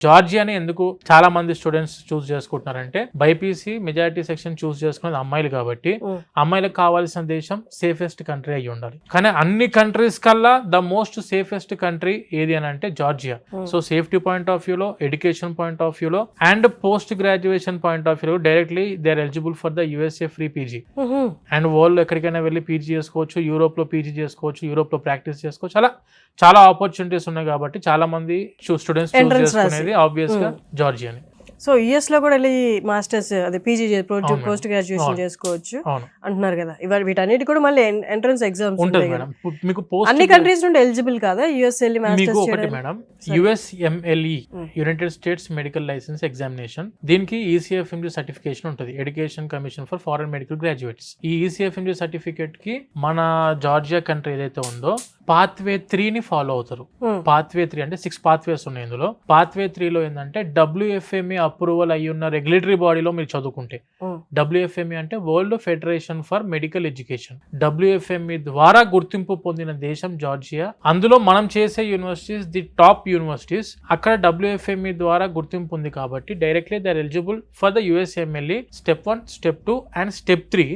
జార్జియాని ఎందుకు చాలా మంది స్టూడెంట్స్ చూస్ చేసుకుంటున్నారంటే బైపీసీ మెజారిటీ సెక్షన్ చూస్ చేసుకునేది అమ్మాయిలు కాబట్టి అమ్మాయిలకు కావాల్సిన దేశం సేఫెస్ట్ కంట్రీ అయ్యి ఉండాలి. కానీ అన్ని కంట్రీస్ కల్లా ద మోస్ట్ సేఫెస్ట్ కంట్రీ ఏది అని అంటే Georgia. So safety point of వ్యూలో, ఎడ్యుకేషన్ పాయింట్ ఆఫ్ వ్యూలో and post graduation point of వ్యూలో directly they are eligible for the USA free PG. And world ఎక్కడికైనా వెళ్ళి పీజీ చేసుకోవచ్చు, యూరోప్ లో పీజీ చేసుకోవచ్చు, యూరోప్ లో ప్రాక్టీస్ చేసుకోవచ్చు. అలా చాలా ఆపర్చునిటీస్ ఉన్నాయి కాబట్టి చాలా మంది స్టూడెంట్స్ చూస్ చేసుకునేది ఆబ్వియస్ గా జార్జియాని. సో యుఎస్ లో కూడా వెళ్ళి మాస్టర్స్ అదే పీజీ పోస్ట్ గ్రాడ్యుయేషన్ చేసుకోవచ్చు అంటున్నారు కదా. ఇవాళ వీటన్నిటి కూడా మళ్ళీ ఎంట్రన్స్ ఎగ్జామ్స్ ఉంటుంది మేడం. మీకు అన్ని కంట్రీస్ నుండి ఎలిజిబుల్ కాదా యుఎస్ వెళ్ళి మాస్టర్స్ ఒకటి madam, USMLE United states medical licence examination. దీనికి ఈసీఎఫ్ఎంజీ సర్టిఫికేషన్ ఉంటుంది, education commission for foreign medical graduates. ఈ ఈసీఎఫ్ఎంజీ సర్టిఫికేట్ కి మన జార్జియా కంట్రీ ఏదైతే ఉందో పాత్వే 3 ని ఫాలో అవుతారు. పాత్వే 3 అంటే 6 పాత్వేస్ ఉన్నాయి ఇందులో. పాత్వే 3 లో ఏంటంటే WFME అప్రూవల్ అయ్యి ఉన్న రెగ్యులేటరీ బాడీలో మీరు చదువుకుంటే, WFME అంటే world federation for medical education, WFME ద్వారా గుర్తింపు పొందిన దేశం జార్జియా. అందులో మనం చేసే యూనివర్సిటీస్ ది టాప్ యూనివర్సిటీస్. అక్కడ WFME ద్వారా గుర్తింపు ఉంది కాబట్టి directly they are eligible for the USMLE step 1, step 2 and step 3.